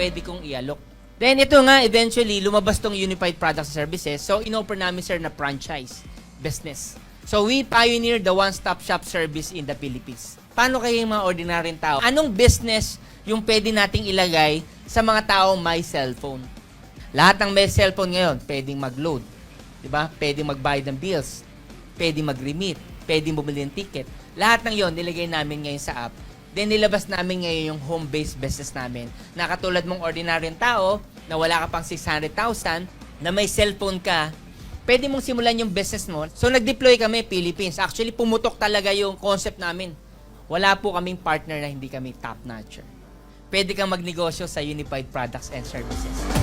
pwede kong i-alok. Then ito nga, eventually, lumabas tong Unified Products and Services. So, in-offer namin, sir, na franchise business. So, we pioneer the one-stop shop service in the Philippines. Paano kayo yung mga ordinaryong tao? Anong business yung pwede nating ilagay sa mga taong may cellphone? Lahat ng may cellphone ngayon, pwedeng mag-load. Diba? Pwedeng magbayad ng bills. Pwedeng mag-remit. Pwedeng bumili ng ticket. Lahat ng yon nilagay namin ngayon sa app. Then nilabas namin ngayon yung home-based business namin. Na katulad mong ordinaryong tao, na wala ka pang 600,000, na may cellphone ka, pwede mong simulan yung business mo. So nag-deploy kami, Philippines. Actually, pumutok talaga yung concept namin. Wala po kaming partner na hindi kami top-notcher. Pwede kang magnegosyo sa Unified Products and Services.